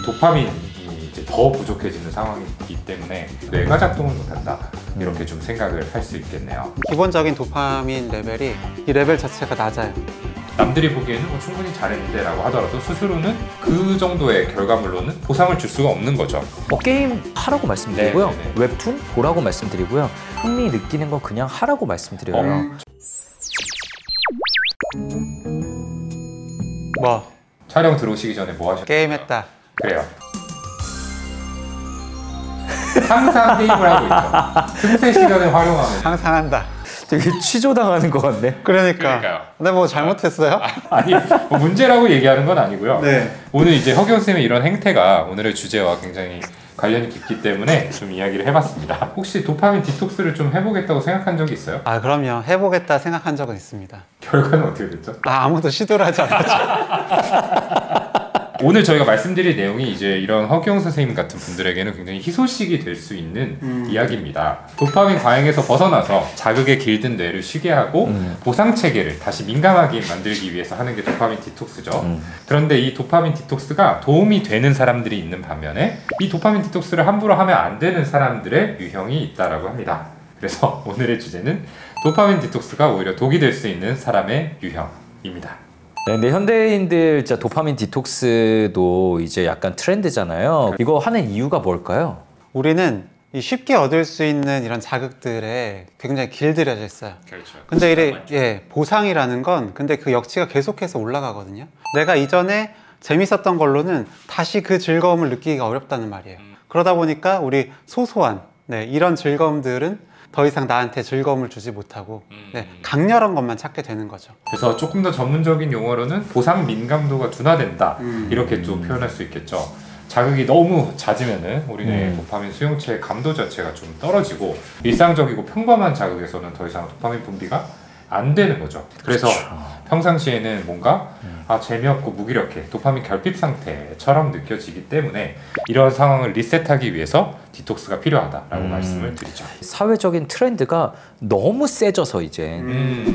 도파민이 이제 더 부족해지는 상황이기 때문에 뇌가 작동을 못한다, 이렇게 좀 생각을 할 수 있겠네요. 기본적인 도파민 레벨이 이 레벨 자체가 낮아요. 남들이 보기에는 충분히 잘했는데 라고 하더라도 스스로는 그 정도의 결과물로는 보상을 줄 수가 없는 거죠. 게임 하라고 말씀드리고요. 네네네. 웹툰 보라고 말씀드리고요. 흥미 느끼는 건 그냥 하라고 말씀드려요. 뭐? 촬영 들어오시기 전에 뭐 하셨어요? 게임했다. 그래요. 항상 게임을 하고 있죠. 틈새 시간을 활용하면. 항상 한다. 되게 취조당하는 것 같네. 그러니까요. 근데 뭐 잘못했어요? 아니, 뭐 문제라고 얘기하는 건 아니고요. 네. 오늘 이제 허경 쌤의 이런 행태가 오늘의 주제와 굉장히 관련이 깊기 때문에 좀 이야기를 해봤습니다. 혹시 도파민 디톡스를 좀 해보겠다고 생각한 적이 있어요? 아, 그럼요. 해보겠다 생각한 적은 있습니다. 결과는 어떻게 됐죠? 아무도 시도를 하지 않았죠. 오늘 저희가 말씀드릴 내용이 이제 이런 허경 선생님 같은 분들에게는 굉장히 희소식이 될 수 있는 이야기입니다. 도파민 과잉에서 벗어나서 자극에 길든 뇌를 쉬게 하고 보상 체계를 다시 민감하게 만들기 위해서 하는 게 도파민 디톡스죠. 그런데 이 도파민 디톡스가 도움이 되는 사람들이 있는 반면에 이 도파민 디톡스를 함부로 하면 안 되는 사람들의 유형이 있다라고 합니다. 그래서 오늘의 주제는 도파민 디톡스가 오히려 독이 될 수 있는 사람의 유형입니다. 네, 근데 현대인들 진짜 도파민 디톡스도 이제 약간 트렌드잖아요. 이거 하는 이유가 뭘까요? 우리는 이 쉽게 얻을 수 있는 이런 자극들에 굉장히 길들여져 있어요. 그렇죠. 근데 보상이라는 건 근데 그 역치가 계속해서 올라가거든요. 내가 이전에 재밌었던 걸로는 다시 그 즐거움을 느끼기가 어렵다는 말이에요. 그러다 보니까 우리 소소한 이런 즐거움들은 더 이상 나한테 즐거움을 주지 못하고 강렬한 것만 찾게 되는 거죠. 그래서 조금 더 전문적인 용어로는 보상 민감도가 둔화된다, 이렇게 좀 표현할 수 있겠죠. 자극이 너무 잦으면은 우리 뇌의 도파민 수용체의 감도 자체가 좀 떨어지고 일상적이고 평범한 자극에서는 더 이상 도파민 분비가 안 되는 거죠. 그래서 평상시에는 뭔가 재미없고 무기력해, 도파민 결핍 상태처럼 느껴지기 때문에 이런 상황을 리셋하기 위해서 디톡스가 필요하다라고 말씀을 드리죠. 사회적인 트렌드가 너무 세져서 이제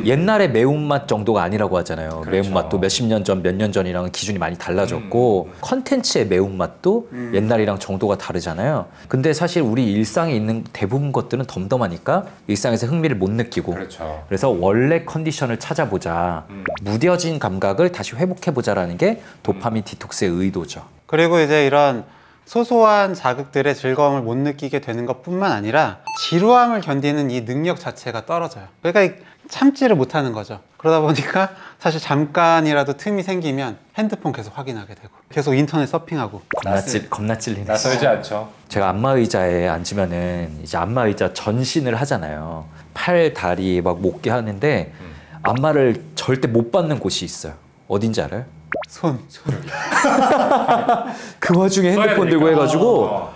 옛날의 매운맛 정도가 아니라고 하잖아요. 그렇죠. 매운맛도 몇십 년 전, 몇 년 전이랑은 기준이 많이 달라졌고 컨텐츠의 매운맛도 옛날이랑 정도가 다르잖아요. 근데 사실 우리 일상에 있는 대부분 것들은 덤덤하니까 일상에서 흥미를 못 느끼고 그렇죠. 그래서 원래 컨디션을 찾아보자, 무뎌진 감각을 다시 회복해보자라는 게 도파민 디톡스의 의도죠. 그리고 이제 이런 소소한 자극들의 즐거움을 못 느끼게 되는 것뿐만 아니라 지루함을 견디는 이 능력 자체가 떨어져요. 그러니까 참지를 못하는 거죠. 그러다 보니까 사실 잠깐이라도 틈이 생기면 핸드폰 계속 확인하게 되고 계속 인터넷 서핑하고 겁나 찔리네. 낯설지 않죠. 제가 안마의자에 앉으면은 이제 안마의자 전신을 하잖아요. 팔, 다리 막 못게 하는데 안마를 절대 못 받는 곳이 있어요. 어딘지 알아요? 손. 그 와중에 핸드폰 들고 해가지고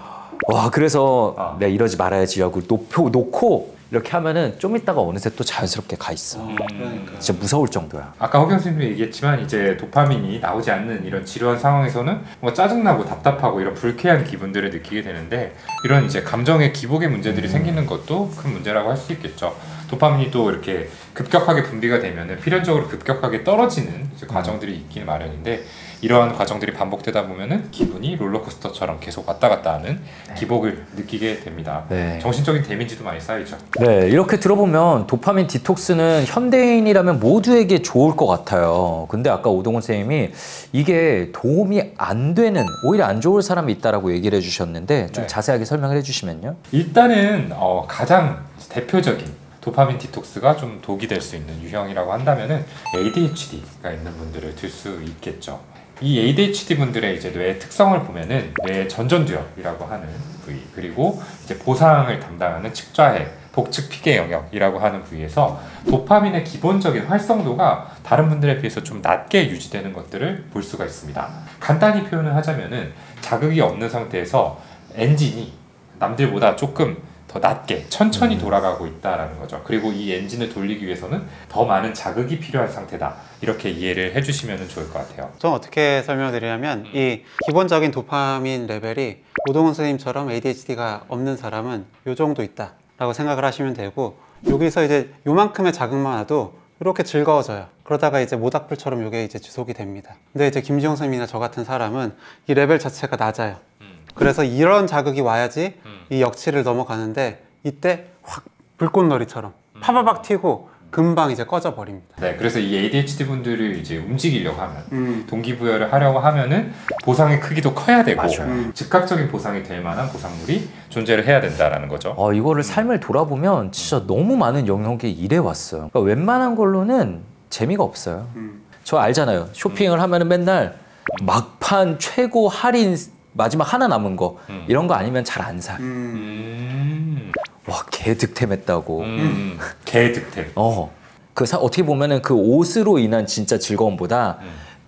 와, 그래서 어. 내가 이러지 말아야지 하고 놓고 이렇게 하면은 좀 있다가 어느새 또 자연스럽게 가 있어. 그러니까. 진짜 무서울 정도야. 아까 허경 선생님이 얘기했지만 이제 도파민이 나오지 않는 이런 지루한 상황에서는 뭔가 짜증나고 답답하고 이런 불쾌한 기분들을 느끼게 되는데 이런 이제 감정의 기복의 문제들이 생기는 것도 큰 문제라고 할 수 있겠죠. 도파민이 또 이렇게 급격하게 분비가 되면은 필연적으로 급격하게 떨어지는 이제 과정들이 있긴 마련인데 이러한 과정들이 반복되다 보면은 기분이 롤러코스터처럼 계속 왔다 갔다 하는 기복을 느끼게 됩니다. 네. 정신적인 데미지도 많이 쌓이죠. 네, 이렇게 들어보면 도파민 디톡스는 현대인이라면 모두에게 좋을 것 같아요. 근데 아까 오동훈 선생님이 이게 도움이 안 되는, 오히려 안 좋을 사람이 있다라고 얘기를 해주셨는데 좀 네. 자세하게 설명을 해주시면요. 일단은 가장 대표적인 도파민 디톡스가 좀 독이 될 수 있는 유형이라고 한다면은 ADHD가 있는 분들을 들 수 있겠죠. 이 ADHD 분들의 이제 뇌의 특성을 보면은 뇌 전전두엽이라고 하는 부위, 그리고 이제 보상을 담당하는 측좌해, 복측 피계 영역이라고 하는 부위에서 도파민의 기본적인 활성도가 다른 분들에 비해서 좀 낮게 유지되는 것들을 볼 수가 있습니다. 간단히 표현을 하자면은 자극이 없는 상태에서 엔진이 남들보다 조금 더 낮게 천천히 돌아가고 있다라는 거죠. 그리고 이 엔진을 돌리기 위해서는 더 많은 자극이 필요한 상태다, 이렇게 이해를 해주시면 좋을 것 같아요. 좀 어떻게 설명드리냐면 이 기본적인 도파민 레벨이 오동훈 선생님처럼 ADHD가 없는 사람은 요 정도 있다 라고 생각을 하시면 되고, 여기서 이제 요만큼의 자극만 와도 이렇게 즐거워져요. 그러다가 이제 모닥불처럼 이게 이제 지속이 됩니다. 근데 이제 김지영 선생님이나 저 같은 사람은 이 레벨 자체가 낮아요. 그래서 이런 자극이 와야지 이 역치를 넘어가는데 이때 확 불꽃놀이처럼 파바박 튀고 금방 이제 꺼져 버립니다. 네, 그래서 이 ADHD 분들을 이제 움직이려고 하면 동기부여를 하려고 하면은 보상의 크기도 커야 되고 즉각적인 보상이 될 만한 보상물이 존재를 해야 된다라는 거죠. 이거를 삶을 돌아보면 진짜 너무 많은 영역이 이래 왔어요. 그러니까 웬만한 걸로는 재미가 없어요. 저 알잖아요. 쇼핑을 하면은 맨날 막판 최고 할인 마지막 하나 남은 거 이런 거 아니면 잘 안 사. 와, 개 득템했다고. 개 득템. 어떻게 보면은 그 옷으로 인한 진짜 즐거움보다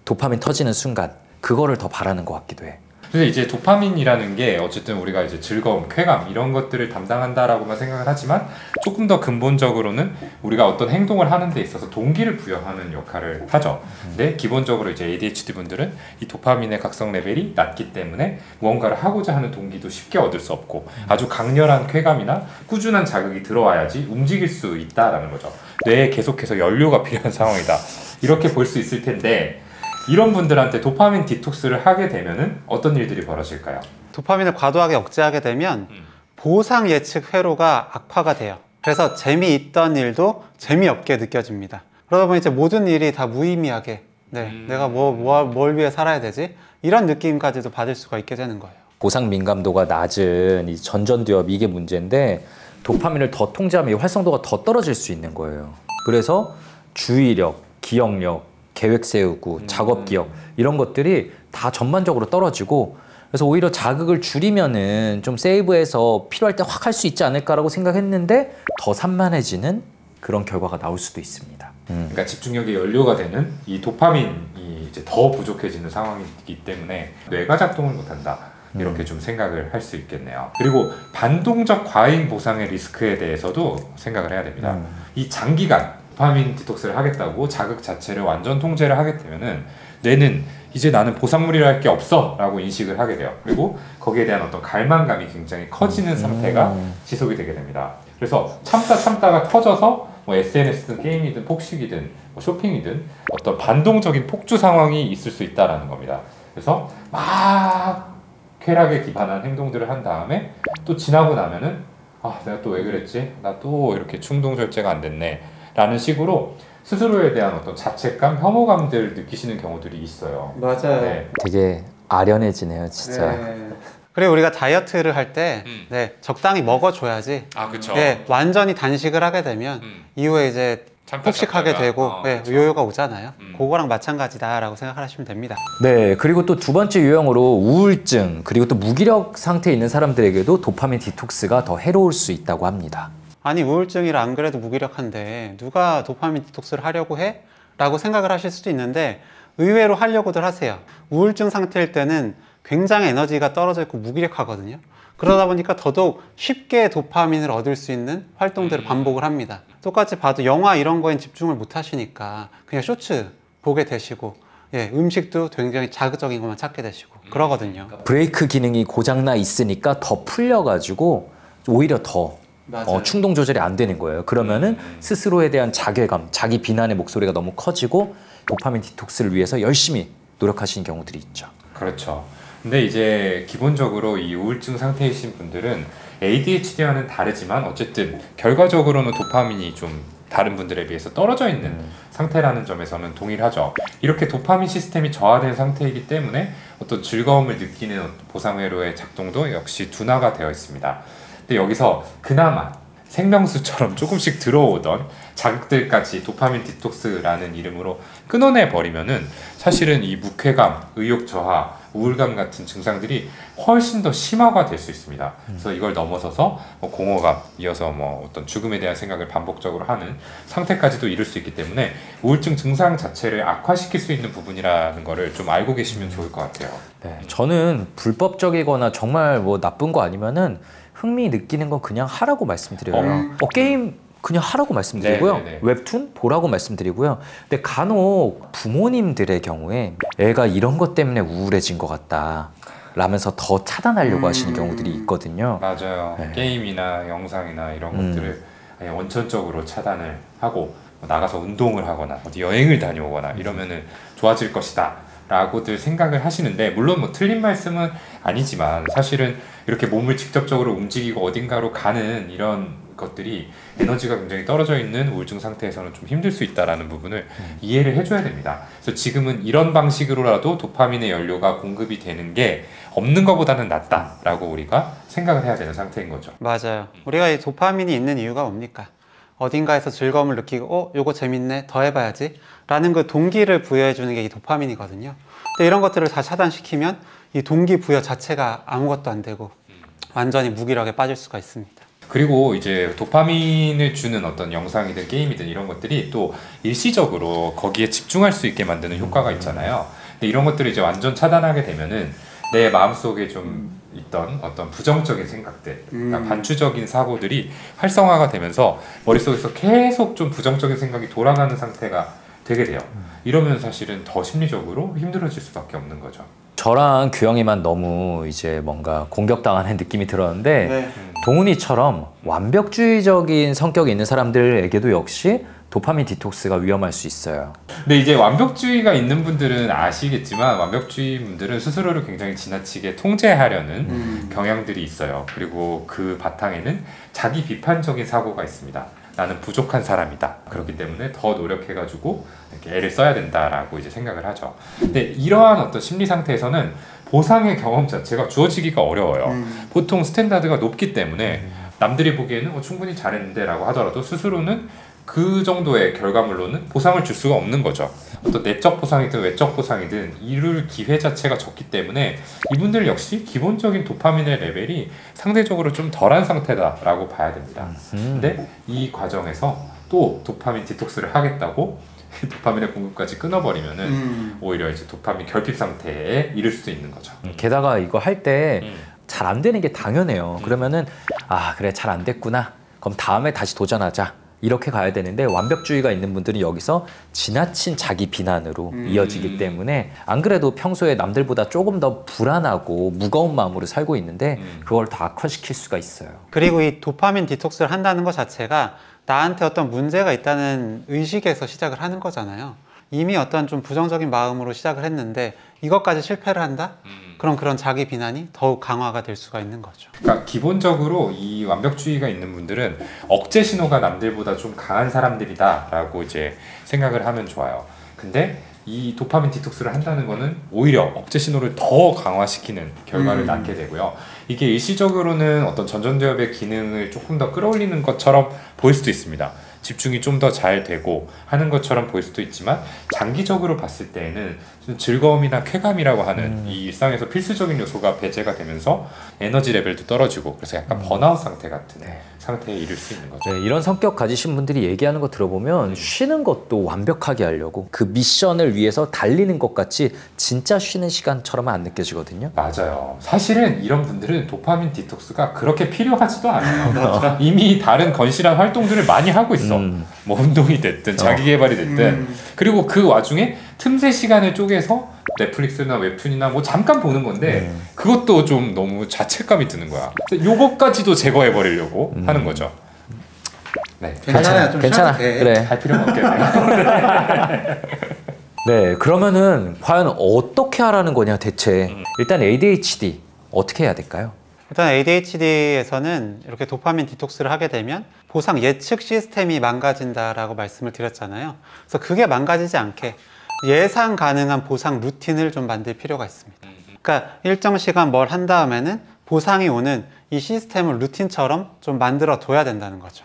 도파민 터지는 순간 그거를 더 바라는 것 같기도 해. 그래서 이제 도파민이라는 게 어쨌든 우리가 이제 즐거움, 쾌감 이런 것들을 담당한다라고만 생각을 하지만 조금 더 근본적으로는 우리가 어떤 행동을 하는 데 있어서 동기를 부여하는 역할을 하죠. 근데 기본적으로 이제 ADHD 분들은 이 도파민의 각성 레벨이 낮기 때문에 무언가를 하고자 하는 동기도 쉽게 얻을 수 없고 아주 강렬한 쾌감이나 꾸준한 자극이 들어와야지 움직일 수 있다라는 거죠. 뇌에 계속해서 연료가 필요한 상황이다. 이렇게 볼 수 있을 텐데 이런 분들한테 도파민 디톡스를 하게 되면은 어떤 일들이 벌어질까요? 도파민을 과도하게 억제하게 되면 보상 예측 회로가 악화가 돼요. 그래서 재미있던 일도 재미없게 느껴집니다. 그러다 보니 이제 모든 일이 다 무의미하게 내가 뭘 위해 살아야 되지? 이런 느낌까지도 받을 수가 있게 되는 거예요. 보상 민감도가 낮은 이 전전두엽 이게 문제인데 도파민을 더 통제하면 이 활성도가 더 떨어질 수 있는 거예요. 그래서 주의력, 기억력, 계획 세우고 작업 기억 이런 것들이 다 전반적으로 떨어지고 그래서 오히려 자극을 줄이면은 좀 세이브해서 필요할 때 확 할 수 있지 않을까라고 생각했는데 더 산만해지는 그런 결과가 나올 수도 있습니다. 그러니까 집중력의 연료가 되는 이 도파민이 이제 더 부족해지는 상황이기 때문에 뇌가 작동을 못한다. 이렇게 좀 생각을 할 수 있겠네요. 그리고 반동적 과잉 보상의 리스크에 대해서도 생각을 해야 됩니다. 이 장기간 도파민 디톡스를 하겠다고 자극 자체를 완전 통제를 하게 되면은 뇌는 이제 나는 보상물이랄 게 없어 라고 인식을 하게 돼요. 그리고 거기에 대한 어떤 갈망감이 굉장히 커지는 상태가 지속이 되게 됩니다. 그래서 참다가 터져서 뭐 SNS든 게임이든 폭식이든 뭐 쇼핑이든 어떤 반동적인 폭주 상황이 있을 수 있다는 겁니다. 그래서 막 쾌락에 기반한 행동들을 한 다음에 또 지나고 나면은 내가 또 왜 그랬지? 나 또 이렇게 충동 절제가 안 됐네 라는 식으로 스스로에 대한 어떤 자책감, 혐오감들을 느끼시는 경우들이 있어요. 맞아요. 네. 되게 아련해지네요, 진짜. 그리고 우리가 다이어트를 할 때 적당히 먹어줘야지. 그쵸. 완전히 단식을 하게 되면 이후에 이제 폭식하게 되고 요요가 오잖아요. 그거랑 마찬가지다라고 생각하시면 됩니다. 네, 그리고 또 두 번째 유형으로 우울증 그리고 또 무기력 상태에 있는 사람들에게도 도파민 디톡스가 더 해로울 수 있다고 합니다. 아니 우울증이라 안 그래도 무기력한데 누가 도파민 디톡스를 하려고 해? 라고 생각을 하실 수도 있는데 의외로 하려고들 하세요. 우울증 상태일 때는 굉장히 에너지가 떨어져 있고 무기력하거든요. 그러다 보니까 더더욱 쉽게 도파민을 얻을 수 있는 활동들을 반복을 합니다. 똑같이 봐도 영화 이런 거엔 집중을 못 하시니까 그냥 쇼츠 보게 되시고 음식도 굉장히 자극적인 것만 찾게 되시고 그러거든요. 브레이크 기능이 고장나 있으니까 더 풀려가지고 오히려 더 충동 조절이 안 되는 거예요. 그러면은 스스로에 대한 자괴감, 자기 비난의 목소리가 너무 커지고 도파민 디톡스를 위해서 열심히 노력하시는 경우들이 있죠. 그렇죠. 근데 이제 기본적으로 이 우울증 상태이신 분들은 ADHD와는 다르지만 어쨌든 결과적으로는 도파민이 좀 다른 분들에 비해서 떨어져 있는 상태라는 점에서는 동일하죠. 이렇게 도파민 시스템이 저하된 상태이기 때문에 어떤 즐거움을 느끼는 보상회로의 작동도 역시 둔화가 되어 있습니다. 근데 여기서 그나마 생명수처럼 조금씩 들어오던 자극들까지 도파민 디톡스라는 이름으로 끊어내 버리면은 사실은 이 무쾌감, 의욕 저하, 우울감 같은 증상들이 훨씬 더 심화가 될 수 있습니다. 그래서 이걸 넘어서서 공허감, 이어서 어떤 죽음에 대한 생각을 반복적으로 하는 상태까지도 이룰 수 있기 때문에 우울증 증상 자체를 악화시킬 수 있는 부분이라는 거를 좀 알고 계시면 좋을 것 같아요. 네, 저는 불법적이거나 정말 나쁜 거 아니면은 흥미 느끼는 건 그냥 하라고 말씀드려요. 게임 그냥 하라고 말씀드리고요. 네네네. 웹툰 보라고 말씀드리고요. 근데 간혹 부모님들의 경우에 애가 이런 것 때문에 우울해진 것 같다 라면서 더 차단하려고 하시는 경우들이 있거든요. 맞아요. 네. 게임이나 영상이나 이런 것들을 아예 원천적으로 차단을 하고 뭐 나가서 운동을 하거나 어디 여행을 다녀오거나 이러면은 좋아질 것이다 라고들 생각을 하시는데, 물론 뭐 틀린 말씀은 아니지만 사실은 이렇게 몸을 직접적으로 움직이고 어딘가로 가는 이런 것들이 에너지가 굉장히 떨어져 있는 우울증 상태에서는 좀 힘들 수 있다는 부분을 이해를 해줘야 됩니다. 그래서 지금은 이런 방식으로라도 도파민의 연료가 공급이 되는 게 없는 것보다는 낫다라고 우리가 생각을 해야 되는 상태인 거죠. 맞아요. 우리가 이 도파민이 있는 이유가 뭡니까? 어딘가에서 즐거움을 느끼고 요거 재밌네, 더 해봐야지 라는 그 동기를 부여해 주는 게 이 도파민이거든요. 근데 이런 것들을 다 차단시키면 이 동기 부여 자체가 아무것도 안 되고 완전히 무기력에 빠질 수가 있습니다. 그리고 이제 도파민을 주는 어떤 영상이든 게임이든 이런 것들이 또 일시적으로 거기에 집중할 수 있게 만드는 효과가 있잖아요. 근데 이런 것들을 이제 완전 차단하게 되면은 내 마음속에 좀 있던 어떤 부정적인 생각들, 그러니까 반추적인 사고들이 활성화가 되면서 머릿속에서 계속 좀 부정적인 생각이 돌아가는 상태가 되게 돼요. 이러면 사실은 더 심리적으로 힘들어질 수밖에 없는 거죠. 저랑 규영이만 너무 이제 뭔가 공격당하는 느낌이 들었는데 네. 동훈이처럼 완벽주의적인 성격이 있는 사람들에게도 역시 도파민 디톡스가 위험할 수 있어요. 근데 이제 완벽주의가 있는 분들은 아시겠지만 완벽주의 분들은 스스로를 굉장히 지나치게 통제하려는 경향들이 있어요. 그리고 그 바탕에는 자기 비판적인 사고가 있습니다. 나는 부족한 사람이다. 그렇기 때문에 더 노력해가지고 이렇게 애를 써야 된다라고 이제 생각을 하죠. 근데 이러한 어떤 심리 상태에서는 보상의 경험 자체가 주어지기가 어려워요. 보통 스탠다드가 높기 때문에 남들이 보기에는 충분히 잘했는데 라고 하더라도 스스로는 그 정도의 결과물로는 보상을 줄 수가 없는 거죠. 어떤 내적 보상이든 외적 보상이든 이룰 기회 자체가 적기 때문에 이분들 역시 기본적인 도파민의 레벨이 상대적으로 좀 덜한 상태다라고 봐야 됩니다. 근데 이 과정에서 또 도파민 디톡스를 하겠다고 도파민의 공급까지 끊어버리면은 오히려 이제 도파민 결핍 상태에 이를 수도 있는 거죠. 게다가 이거 할 때 잘 안 되는 게 당연해요. 그러면은 아 그래 잘 안 됐구나. 그럼 다음에 다시 도전하자. 이렇게 가야 되는데 완벽주의가 있는 분들은 여기서 지나친 자기 비난으로 이어지기 때문에 안 그래도 평소에 남들보다 조금 더 불안하고 무거운 마음으로 살고 있는데 그걸 더 악화시킬 수가 있어요. 그리고 이 도파민 디톡스를 한다는 것 자체가 나한테 어떤 문제가 있다는 의식에서 시작을 하는 거잖아요. 이미 어떤 좀 부정적인 마음으로 시작을 했는데 이것까지 실패를 한다? 그럼 그런 자기 비난이 더욱 강화가 될 수가 있는 거죠. 그러니까 기본적으로 이 완벽주의가 있는 분들은 억제 신호가 남들보다 좀 강한 사람들이다라고 이제 생각을 하면 좋아요. 근데 이 도파민 디톡스를 한다는 거는 오히려 억제 신호를 더 강화시키는 결과를 낳게 되고요. 이게 일시적으로는 어떤 전전두엽의 기능을 조금 더 끌어올리는 것처럼 보일 수도 있습니다. 집중이 좀 더 잘 되고 하는 것처럼 보일 수도 있지만 장기적으로 봤을 때에는 좀 즐거움이나 쾌감이라고 하는 이 일상에서 필수적인 요소가 배제가 되면서 에너지 레벨도 떨어지고 그래서 약간 번아웃 상태 같은 상태에 이를 수 있는 거죠. 네, 이런 성격 가지신 분들이 얘기하는 거 들어보면 쉬는 것도 완벽하게 하려고 그 미션을 위해서 달리는 것 같이 진짜 쉬는 시간처럼은 안 느껴지거든요. 맞아요. 사실은 이런 분들은 도파민 디톡스가 그렇게 필요하지도 않아요. 이미 다른 건실한 활동들을 많이 하고 있어. 뭐 운동이 됐든 자기개발이 됐든 그리고 그 와중에 틈새 시간을 쪼개서 넷플릭스나 웹툰이나 뭐 잠깐 보는 건데 그것도 좀 너무 자책감이 드는 거야. 요거까지도 제거해 버리려고 하는 거죠. 네, 괜찮아요. 좀 괜찮아. 쉬어도 돼. 그래. 할 필요가 없겠네요. 네, 그러면은 과연 어떻게 하라는 거냐 대체. 일단 ADHD 어떻게 해야 될까요? 일단 ADHD에서는 이렇게 도파민 디톡스를 하게 되면 보상 예측 시스템이 망가진다라고 말씀을 드렸잖아요. 그래서 그게 망가지지 않게 예상 가능한 보상 루틴을 좀 만들 필요가 있습니다. 그러니까 일정 시간 뭘 한 다음에는 보상이 오는 이 시스템을 루틴처럼 좀 만들어 둬야 된다는 거죠.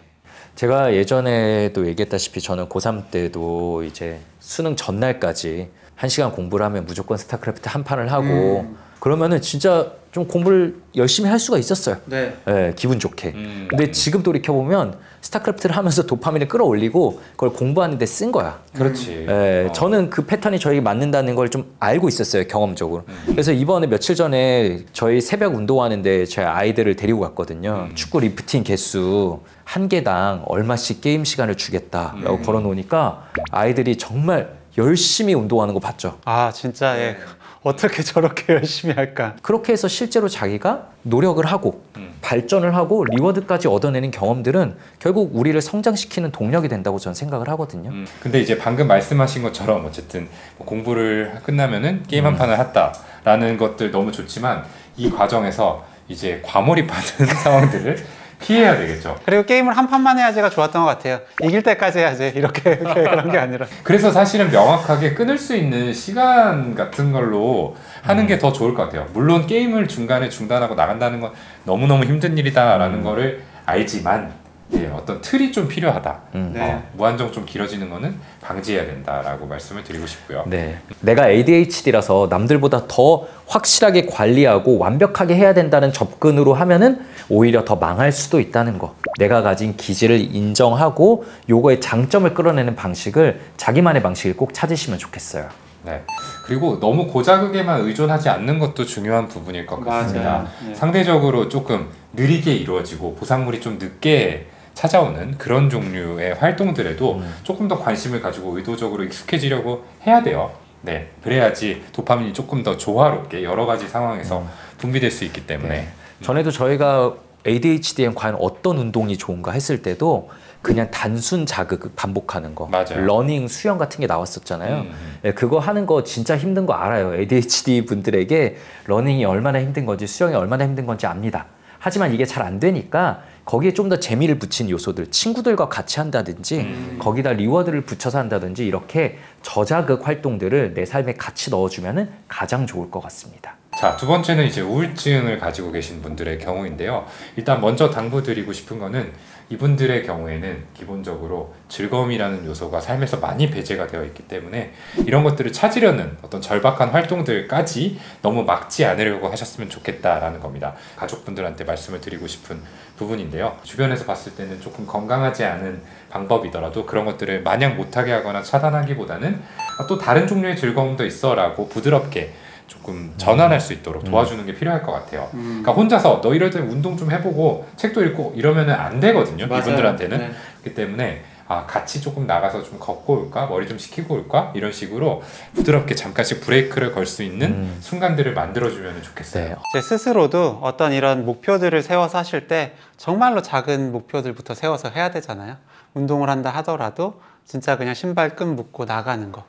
제가 예전에도 얘기했다시피 저는 고3 때도 이제 수능 전날까지 1시간 공부를 하면 무조건 스타크래프트 한 판을 하고 그러면은 진짜 좀 공부를 열심히 할 수가 있었어요. 네. 네, 기분 좋게. 근데 지금 돌이켜보면 스타크래프트를 하면서 도파민을 끌어올리고 그걸 공부하는 데 쓴 거야. 그렇지. 네, 저는 그 패턴이 저에게 맞는다는 걸 좀 알고 있었어요, 경험적으로. 그래서 이번에 며칠 전에 저희 새벽 운동하는데 제 아이들을 데리고 갔거든요. 축구 리프팅 개수 1개당 얼마씩 게임 시간을 주겠다라고 걸어놓으니까 아이들이 정말 열심히 운동하는 거 봤죠. 아 진짜 예. 어떻게 저렇게 열심히 할까? 그렇게 해서 실제로 자기가 노력을 하고 발전을 하고 리워드까지 얻어내는 경험들은 결국 우리를 성장시키는 동력이 된다고 저는 생각을 하거든요. 근데 이제 방금 말씀하신 것처럼 어쨌든 뭐 공부를 끝나면은 게임 한 판을 했다라는 것들 너무 좋지만 이 과정에서 이제 과몰입하는 상황들을 피해야 되겠죠. 그리고 게임을 한 판만 해야지가 좋았던 것 같아요. 이길 때까지 해야지 이렇게 그런 게 아니라. 그래서 사실은 명확하게 끊을 수 있는 시간 같은 걸로 하는 게 더 좋을 것 같아요. 물론 게임을 중간에 중단하고 나간다는 건 너무너무 힘든 일이다라는 거를 알지만 예, 어떤 틀이 좀 필요하다. 네. 무한정 좀 길어지는 거는 방지해야 된다라고 말씀을 드리고 싶고요. 네. 내가 ADHD라서 남들보다 더 확실하게 관리하고 완벽하게 해야 된다는 접근으로 하면은 오히려 더 망할 수도 있다는 거. 내가 가진 기질을 인정하고 요거의 장점을 끌어내는 방식을 자기만의 방식을 꼭 찾으시면 좋겠어요. 네. 그리고 너무 고자극에만 의존하지 않는 것도 중요한 부분일 것 같습니다. 맞아요. 네. 상대적으로 조금 느리게 이루어지고 보상물이 좀 늦게 찾아오는 그런 종류의 활동들에도 조금 더 관심을 가지고 의도적으로 익숙해지려고 해야 돼요. 네, 그래야지 도파민이 조금 더 조화롭게 여러 가지 상황에서 분비될 수 있기 때문에. 네. 전에도 저희가 ADHD엔 과연 어떤 운동이 좋은가 했을 때도 그냥 단순 자극 반복하는 거, 맞아요. 러닝, 수영 같은 게 나왔었잖아요. 네, 그거 하는 거 진짜 힘든 거 알아요. ADHD 분들에게 러닝이 얼마나 힘든 건지 수영이 얼마나 힘든 건지 압니다. 하지만 이게 잘 안 되니까 거기에 좀 더 재미를 붙인 요소들, 친구들과 같이 한다든지 거기다 리워드를 붙여서 한다든지 이렇게 저자극 활동들을 내 삶에 같이 넣어주면 가장 좋을 것 같습니다. 자, 두 번째는 이제 우울증을 가지고 계신 분들의 경우인데요. 일단 먼저 당부드리고 싶은 거는 이분들의 경우에는 기본적으로 즐거움이라는 요소가 삶에서 많이 배제가 되어 있기 때문에 이런 것들을 찾으려는 어떤 절박한 활동들까지 너무 막지 않으려고 하셨으면 좋겠다라는 겁니다. 가족분들한테 말씀을 드리고 싶은 부분인데요. 주변에서 봤을 때는 조금 건강하지 않은 방법이더라도 그런 것들을 마냥 못하게 하거나 차단하기보다는 또 다른 종류의 즐거움도 있어 라고 부드럽게 조금 전환할 수 있도록 도와주는 게 필요할 것 같아요. 그러니까 혼자서 너 이럴 때 운동 좀 해보고 책도 읽고 이러면은 안 되거든요. 맞아요. 이분들한테는. 네. 그렇기 때문에 같이 조금 나가서 좀 걷고 올까? 머리 좀 식히고 올까? 이런 식으로 부드럽게 잠깐씩 브레이크를 걸 수 있는 순간들을 만들어주면 좋겠어요. 네. 제 스스로도 어떤 이런 목표들을 세워서 하실 때 정말로 작은 목표들부터 세워서 해야 되잖아요. 운동을 한다 하더라도 진짜 그냥 신발 끈 묶고 나가는 거.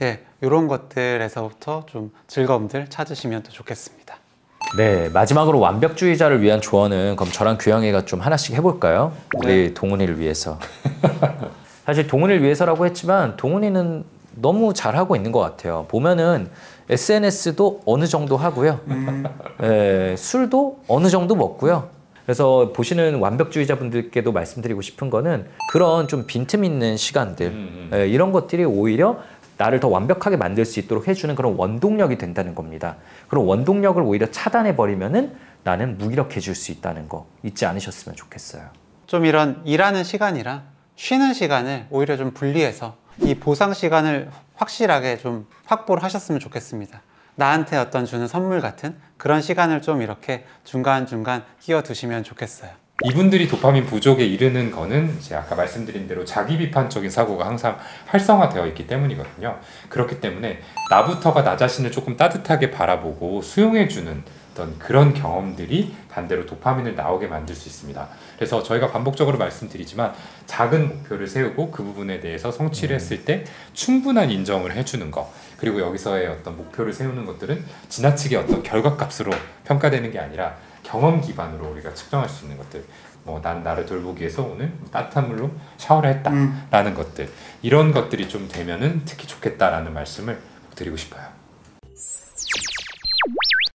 예, 이런 것들에서부터 좀 즐거움들 찾으시면 더 좋겠습니다. 네, 마지막으로 완벽주의자를 위한 조언은 그럼 저랑 규영이가 좀 하나씩 해볼까요? 우리 동훈이를 위해서. 사실 동훈이를 위해서라고 했지만 동훈이는 너무 잘하고 있는 것 같아요. 보면은 SNS도 어느 정도 하고요. 술도 어느 정도 먹고요. 그래서 보시는 완벽주의자분들께도 말씀드리고 싶은 거는 그런 좀 빈틈 있는 시간들 이런 것들이 오히려 나를 더 완벽하게 만들 수 있도록 해주는 그런 원동력이 된다는 겁니다. 그런 원동력을 오히려 차단해버리면은 나는 무기력해질 수 있다는 거 잊지 않으셨으면 좋겠어요. 좀 이런 일하는 시간이랑 쉬는 시간을 오히려 좀 분리해서 이 보상 시간을 확실하게 좀 확보를 하셨으면 좋겠습니다. 나한테 어떤 주는 선물 같은 그런 시간을 좀 이렇게 중간중간 끼워 두시면 좋겠어요. 이분들이 도파민 부족에 이르는 거는 제가 아까 말씀드린 대로 자기 비판적인 사고가 항상 활성화되어 있기 때문이거든요. 그렇기 때문에 나부터가 나 자신을 조금 따뜻하게 바라보고 수용해주는 어떤 그런 경험들이 반대로 도파민을 나오게 만들 수 있습니다. 그래서 저희가 반복적으로 말씀드리지만 작은 목표를 세우고 그 부분에 대해서 성취를 했을 때 충분한 인정을 해주는 것, 그리고 여기서의 어떤 목표를 세우는 것들은 지나치게 어떤 결과값으로 평가되는 게 아니라 경험 기반으로 우리가 측정할 수 있는 것들, 난 나를 돌보기 위해서 오늘 따뜻한 물로 샤워를 했다라는 것들, 이런 것들이 좀 되면은 특히 좋겠다라는 말씀을 드리고 싶어요.